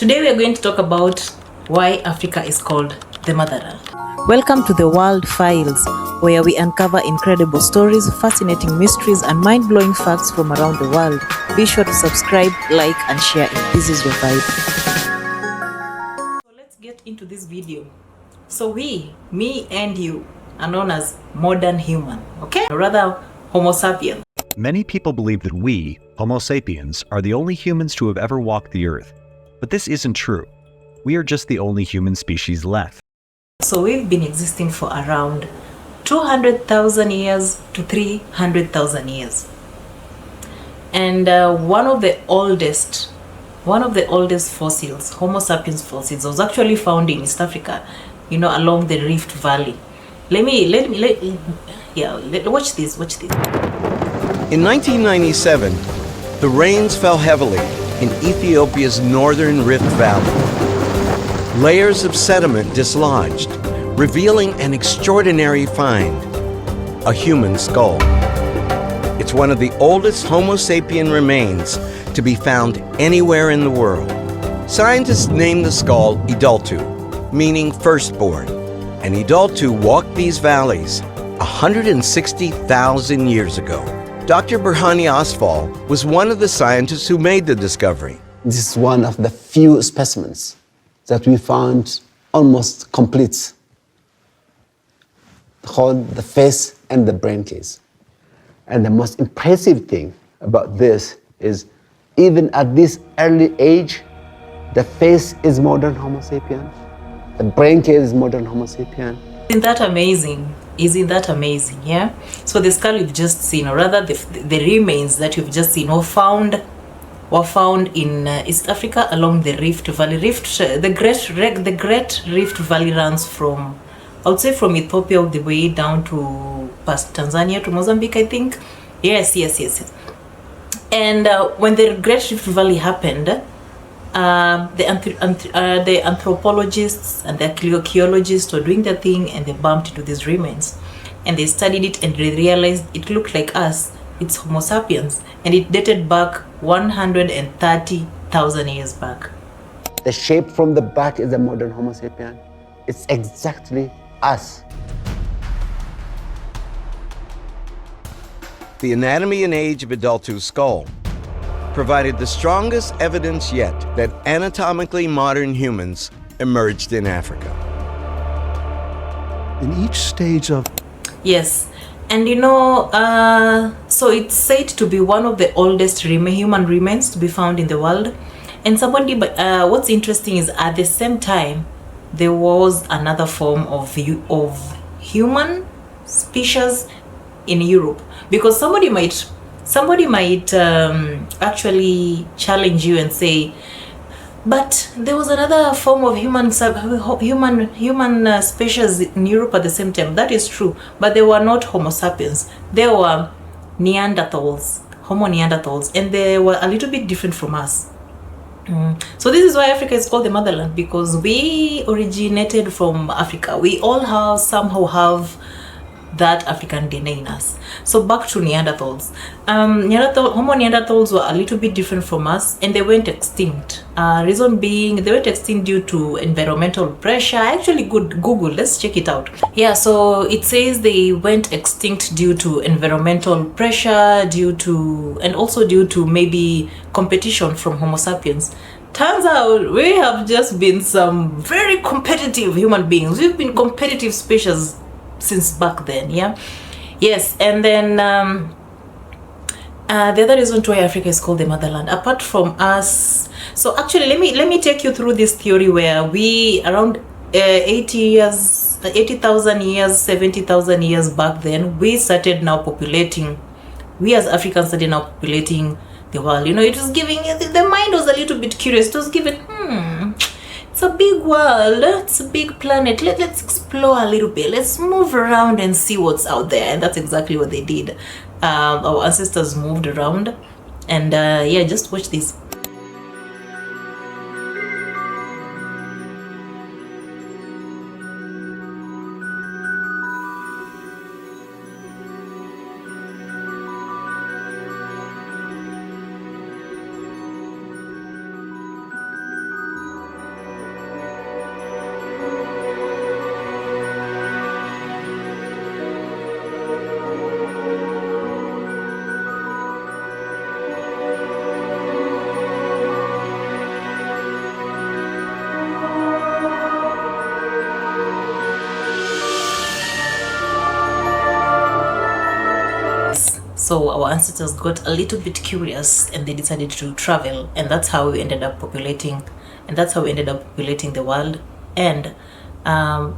Today we are going to talk about why Africa is called the Motherland. Welcome to the World Files, where we uncover incredible stories, fascinating mysteries, and mind-blowing facts from around the world. Be sure to subscribe, like, and share if this is your vibe. So let's get into this video. So me and you, are known as modern human, okay? Or rather, Homo sapiens. Many people believe that we, Homo sapiens, are the only humans to have ever walked the earth. But this isn't true. We are just the only human species left. So we've been existing for around 200,000 years to 300,000 years. And one of the oldest fossils, Homo sapiens fossils, was actually found in East Africa, along the Rift Valley. Watch this. In 1997, the rains fell heavily in Ethiopia's northern Rift Valley. Layers of sediment dislodged, revealing an extraordinary find, a human skull. It's one of the oldest Homo sapien remains to be found anywhere in the world. Scientists named the skull Idaltu, meaning firstborn, and Idaltu walked these valleys 160,000 years ago. Dr. Berhane Asfal was one of the scientists who made the discovery. This is one of the few specimens that we found almost complete, called the face and the brain case. And the most impressive thing about this is, even at this early age, the face is modern Homo sapien, the brain case is modern Homo sapien. Isn't that amazing? Yeah? So the skull you've just seen, or rather the remains that you've just seen, were found in East Africa along the Rift Valley. The Great Rift Valley runs from, I would say, from Ethiopia all the way down to past Tanzania to Mozambique, I think. Yes. And when the Great Rift Valley happened, the anthropologists and the archaeologists were doing their thing, and they bumped into these remains, and they studied it, and they realized it looked like us. It's Homo sapiens, and it dated back 130,000 years back. The shape from the back is a modern Homo sapien. It's exactly us. The anatomy and age of Idaltu's skull provided the strongest evidence yet that anatomically modern humans emerged in Africa. In each stage of... Yes, and so it's said to be one of the oldest human remains to be found in the world. And what's interesting is, at the same time, there was another form of human species in Europe, because somebody might actually challenge you and say, but there was another form of human species in Europe at the same time. That is true, but they were not Homo sapiens. They were Neanderthals, Homo neanderthals, and they were a little bit different from us. So this is why Africa is called the Motherland, because we originated from Africa. We all somehow have that African DNA in us. So back to Neanderthals. Homo neanderthals were a little bit different from us, and they went extinct. Reason being, they went extinct due to environmental pressure. I actually Google, let's check it out. Yeah, so it says they went extinct due to environmental pressure, and also due to maybe competition from Homo sapiens. Turns out we have just been some very competitive human beings. We've been competitive species since back then. Yes. And then the other reason why Africa is called the Motherland, apart from us, so actually let me take you through this theory where we, around 80,000 years, 70,000 years back then, we as Africans started now populating the world. It was giving, the mind was a little bit curious. It was given, it's a big world, it's a big planet, let's explore a little bit, let's move around and see what's out there. And that's exactly what they did. Our ancestors moved around, and just watch this. So our ancestors got a little bit curious and they decided to travel, and that's how we ended up populating, the world. And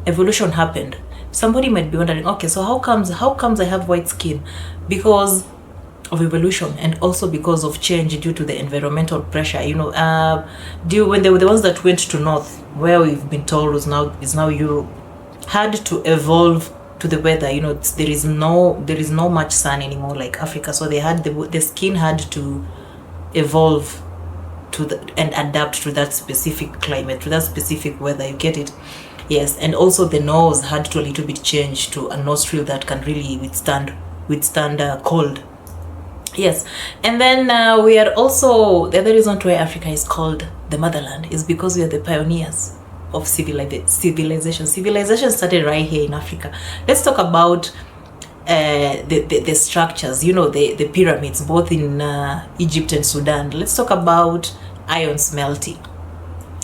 evolution happened. Somebody might be wondering, okay, so how comes I have white skin? Because of evolution, and also because of change due to the environmental pressure. When they were the ones that went to north, where we've been told is now Europe, had to evolve to the weather. There is no much sun anymore like Africa, so they had the skin had to evolve and adapt to that specific climate, to that specific weather. You get it? Yes. And also the nose had to a little bit change to a nostril that can really withstand cold. Yes. And then we are also, the other reason why Africa is called the Motherland is because we are the pioneers of civilization. Civilization started right here in Africa. Let's talk about the structures, the pyramids, both in Egypt and Sudan. Let's talk about iron smelting.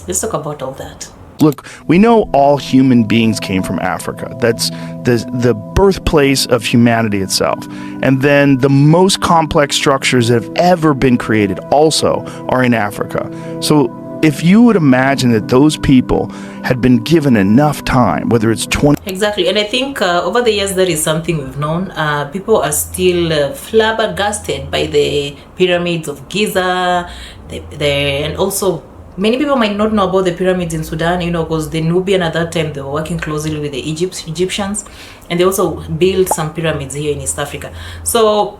Let's talk about all that. Look, we know all human beings came from Africa. That's the birthplace of humanity itself. And then the most complex structures that have ever been created also are in Africa. So if you would imagine that those people had been given enough time, whether it's 20... Exactly. And I think over the years, that is something we've known. People are still flabbergasted by the pyramids of Giza. And also, many people might not know about the pyramids in Sudan, because the Nubian at that time, they were working closely with the Egyptians. And they also built some pyramids here in East Africa. So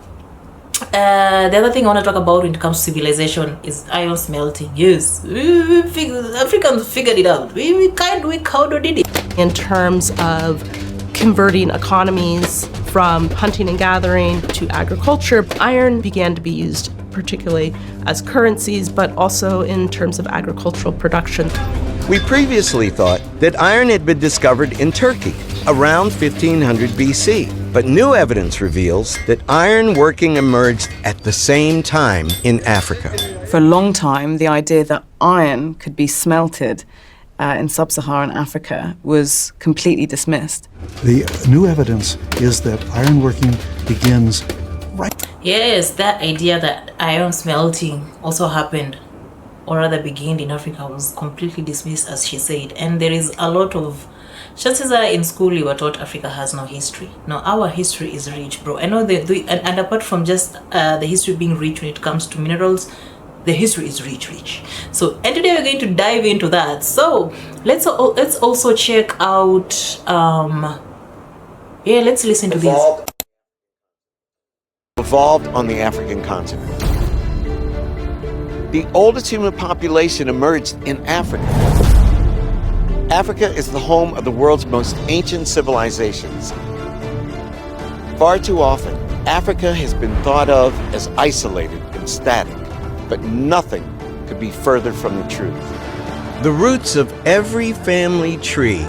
the other thing I want to talk about when it comes to civilization is iron smelting. Yes, Africans figured it out. We did it. In terms of converting economies from hunting and gathering to agriculture, iron began to be used particularly as currencies, but also in terms of agricultural production. We previously thought that iron had been discovered in Turkey around 1500 BC, but new evidence reveals that iron working emerged at the same time in Africa. For a long time, the idea that iron could be smelted in sub-Saharan Africa was completely dismissed. The new evidence is that iron working begins right. Yes, that idea that iron smelting also happened, or rather began in Africa, was completely dismissed, as she said. And there is a lot of chances are in school you were taught Africa has no history. No, our history is rich, bro. I know and apart from just the history being rich when it comes to minerals, the history is rich. So, and today we're going to dive into that. So let's also check out let's listen to this. Evolved on the African continent. The oldest human population emerged in Africa. Africa is the home of the world's most ancient civilizations. Far too often, Africa has been thought of as isolated and static, but nothing could be further from the truth. The roots of every family tree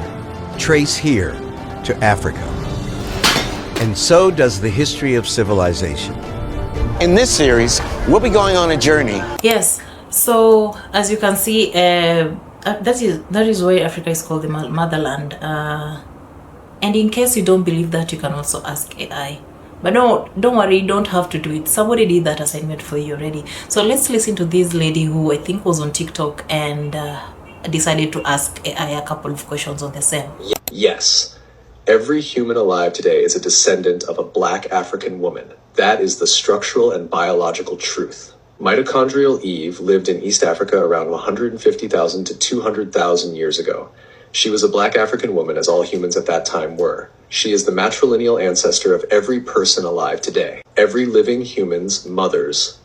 trace here to Africa. And so does the history of civilization. In this series, we'll be going on a journey. Yes, so as you can see, that is why Africa is called the Motherland. And in case you don't believe that, you can also ask AI. But no, don't worry, you don't have to do it. Somebody did that assignment for you already. So let's listen to this lady who I think was on TikTok and decided to ask AI a couple of questions on the same. Yes. Every human alive today is a descendant of a black African woman. That is the structural and biological truth. Mitochondrial Eve lived in East Africa around 150,000 to 200,000 years ago. She was a black African woman, as all humans at that time were. She is the matrilineal ancestor of every person alive today. Every living human's mother's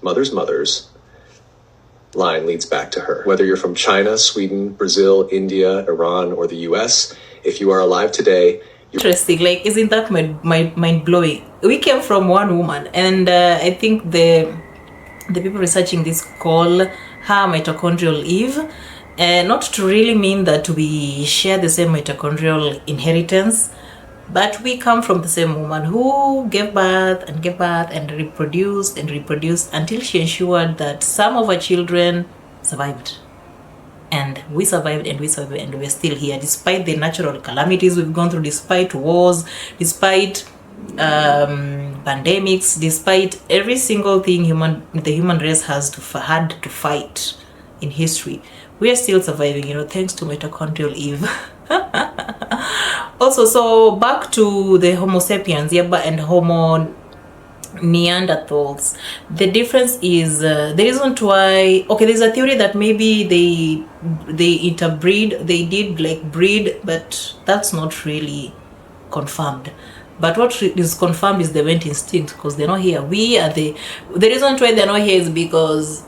line leads back to her. Whether you're from China, Sweden, Brazil, India, Iran, or the US, if you are alive today, interesting. Like, isn't that mind-blowing? We came from one woman, and I think the people researching this call her Mitochondrial Eve, not to really mean that we share the same mitochondrial inheritance, but we come from the same woman who gave birth and reproduced until she ensured that some of her children survived. And we survived and we're still here, despite the natural calamities we've gone through, despite wars, despite pandemics, despite every single thing the human race had to fight in history, we are still surviving, you know, thanks to Mitochondrial Eve. Also, so back to the Homo sapiens, yeah, and Homo Neanderthals. The difference is the reason why. Okay, there's a theory that maybe they interbreed, they did like breed, but that's not really confirmed. But what is confirmed is they went extinct because they're not here. We are the reason why they're not here is because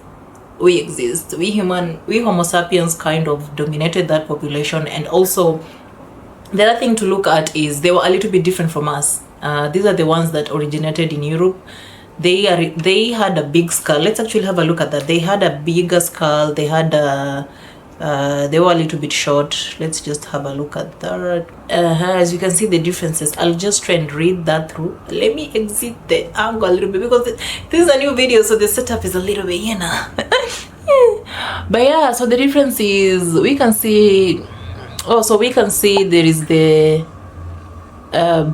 we exist. We Homo sapiens kind of dominated that population, and also the other thing to look at is they were a little bit different from us. These are the ones that originated in Europe. They had a big skull. Let's actually have a look at that. They had a bigger skull. They had they were a little bit short. Let's just have a look at that. As you can see the differences. I'll just try and read that through. Let me exit the angle a little bit because this is a new video, so the setup is a little bit, you know. But yeah, so the difference is we can see. Oh, so we can see there is the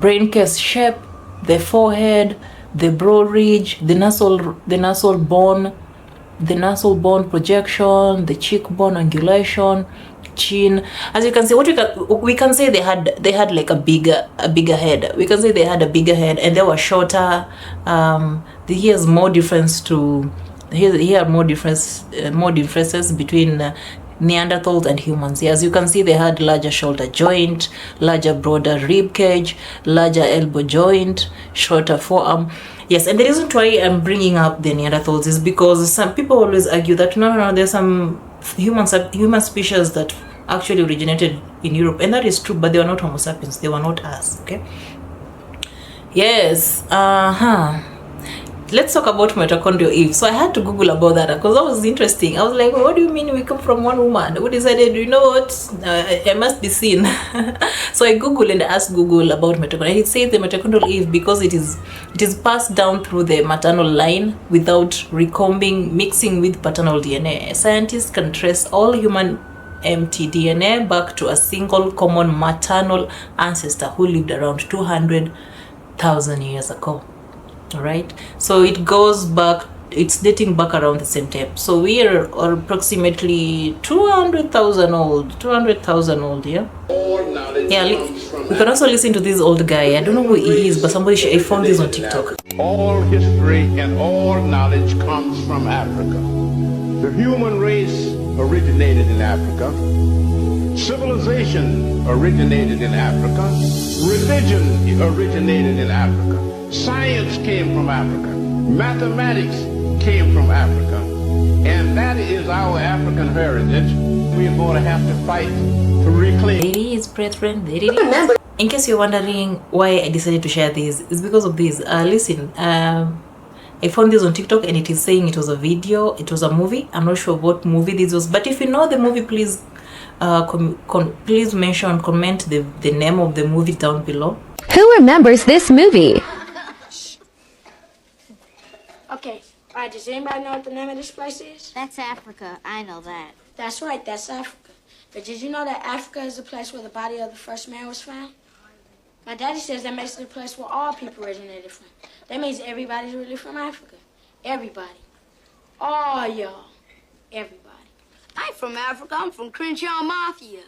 brain case shape, the forehead, the brow ridge, the nasal bone projection, the cheekbone angulation, chin. As you can see, we can say they had like a bigger head. We can say they had a bigger head and they were shorter. Here's more difference to here more differences between Neanderthals and humans. As you can see, they had larger shoulder joint, broader rib cage, larger elbow joint, shorter forearm. Yes, and the reason why I'm bringing up the Neanderthals is because some people always argue that no, there's some human species that actually originated in Europe, and that is true, but they were not Homo sapiens. They were not us. Okay. Yes. Let's talk about Mitochondrial Eve. So I had to Google about that because that was interesting. I was like, what do you mean we come from one woman? Who decided, you know what, I must be seen. So I Googled and asked Google about mitochondria. It says the Mitochondrial Eve because it is passed down through the maternal line without recombing, mixing with paternal DNA. Scientists can trace all human mtDNA back to a single common maternal ancestor who lived around 200,000 years ago. All right, so it goes back, it's dating back around the same time. So we are approximately 200,000 old, yeah. Yeah, we can also listen to this old guy. I don't know who he is, but I found this on TikTok. All history and all knowledge comes from Africa. The human race originated in Africa. Civilization originated in Africa. Religion originated in Africa. Science came from Africa. Mathematics came from Africa. And that is our African heritage. We are going to have to fight to reclaim. There it is, brethren. There it is. In case you're wondering why I decided to share this, it's because of this. Listen, I found this on TikTok and it is saying it was a video, it was a movie. I'm not sure what movie this was, but if you know the movie, please please comment the name of the movie down below. Who remembers this movie? Okay, alright, does anybody know what the name of this place is? That's Africa, I know that. That's right, that's Africa. But did you know that Africa is the place where the body of the first man was found? My daddy says that makes it the place where all people originated from. That means everybody's really from Africa. Everybody. All y'all. Everybody. I ain't from Africa, I'm from Crenshaw Mafia.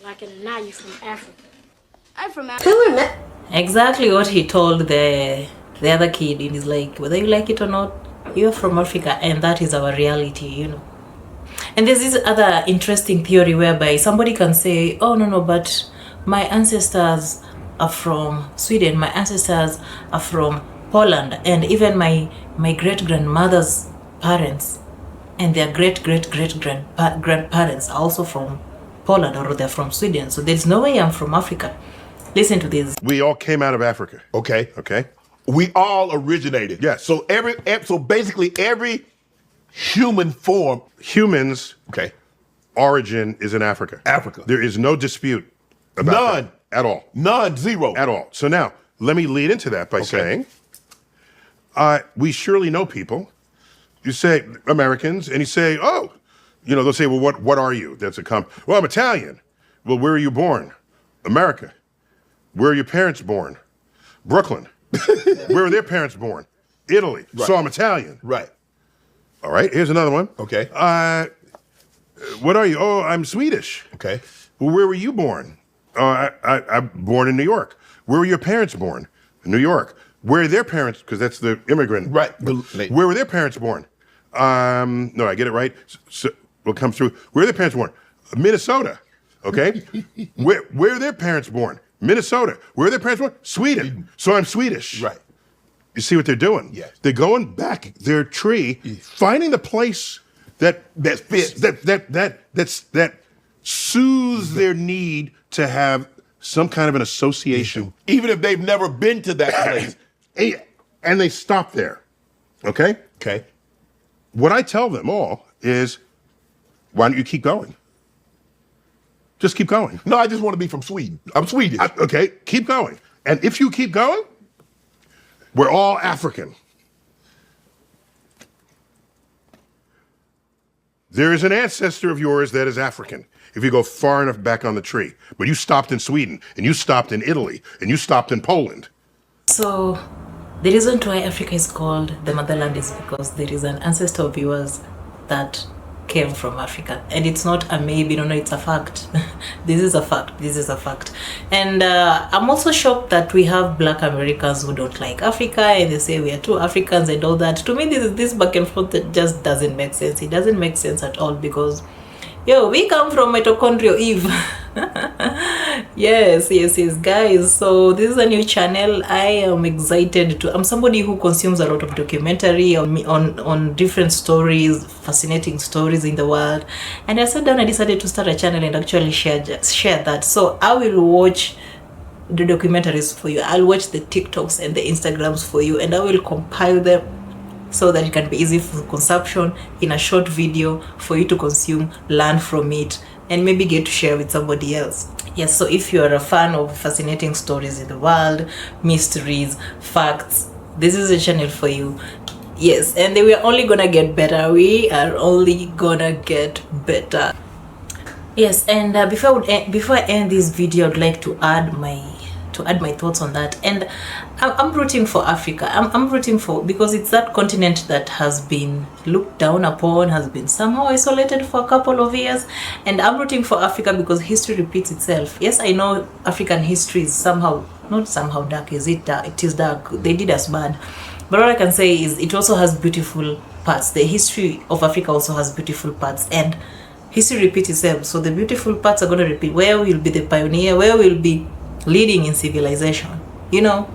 Like it or not, you're from Africa. I'm from Africa. Exactly what he told the other kid. It is like, whether you like it or not, you're from Africa, and that is our reality, you know. And there's this other interesting theory whereby somebody can say, oh no, but my ancestors are from Sweden, my ancestors are from Poland, and even my great-grandmother's parents and their great-great-great-grandparents are also from Poland, or they're from Sweden. So there's no way I'm from Africa. Listen to this. We all came out of Africa. Okay. We all originated. Yes. So basically every human form, humans, okay, origin is in Africa. Africa. There is no dispute about that at all. None, zero. At all. So now, let me lead into that by saying, we surely know people. You say Americans, and you say, oh, they'll say, well, what are you? That's well, I'm Italian. Well, where are you born? America. Where are your parents born? Brooklyn. Where were their parents born? Italy. Right. So I'm Italian. Right. All right, here's another one. Okay. What are you? Oh, I'm Swedish. Okay. Well, where were you born? I'm born in New York. Where were your parents born? In New York. Where are their parents? Because that's the immigrant. Right. Where were their parents born? No, I get it right. So we'll come through. Where are their parents born? Minnesota. Okay. Where are their parents born? Minnesota. Where are their parents born? Sweden. So I'm Swedish. Right. You see what they're doing? Yes. They're going back their tree, finding the place that fits, that soothes their need to have some kind of an association, even if they've never been to that place. And they stop there. Okay? Okay. What I tell them all is, why don't you keep going? Just keep going. No, I just want to be from Sweden. I'm Swedish. Okay, keep going. And if you keep going, we're all African. There is an ancestor of yours that is African, if you go far enough back on the tree. But you stopped in Sweden, and you stopped in Italy, and you stopped in Poland. So the reason why Africa is called the Motherland is because there is an ancestor of yours that came from Africa. And it's not a maybe, no, it's a fact. This is a fact. This is a fact. And I'm also shocked that we have Black Americans who don't like Africa and they say we are too Africans and all that. To me, this back and forth that just doesn't make sense. It doesn't make sense at all because, yo, we come from Mitochondrial Eve. yes, guys. So this is a new channel. I am excited to. I'm somebody who consumes a lot of documentary on different stories, fascinating stories in the world. And I sat down and decided to start a channel and actually share that. So I will watch the documentaries for you. I'll watch the TikToks and the Instagrams for you, and I will compile them so that it can be easy for consumption in a short video for you to consume, learn from it, and maybe get to share with somebody else. Yes, so if you're a fan of fascinating stories in the world, mysteries, facts, this is a channel for you. Yes, and we're only gonna get better. We are only gonna get better. Yes, and before I end this video, I'd like to add my thoughts on that. And I'm rooting for Africa. I'm rooting for, because it's that continent that has been looked down upon, has been somehow isolated for a couple of years. And I'm rooting for Africa because history repeats itself. Yes, I know African history is not somehow dark. Is it dark? It is dark. They did us bad. But all I can say is it also has beautiful parts. The history of Africa also has beautiful parts. And history repeats itself. So the beautiful parts are going to repeat. Where will be the pioneer? Where will be leading in civilization, you know,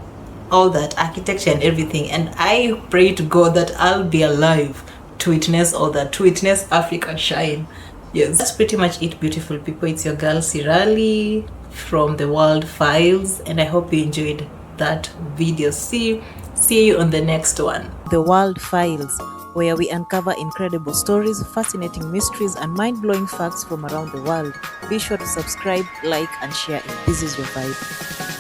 all that architecture and everything. And I pray to God that I'll be alive to witness all that, to witness Africa shine. Yes, that's pretty much it, beautiful people. It's your girl Sirali from the World Files, and I hope you enjoyed that video. See you on the next one. The World Files, where we uncover incredible stories, fascinating mysteries, and mind-blowing facts from around the world. Be sure to subscribe, like, and share if this is your vibe.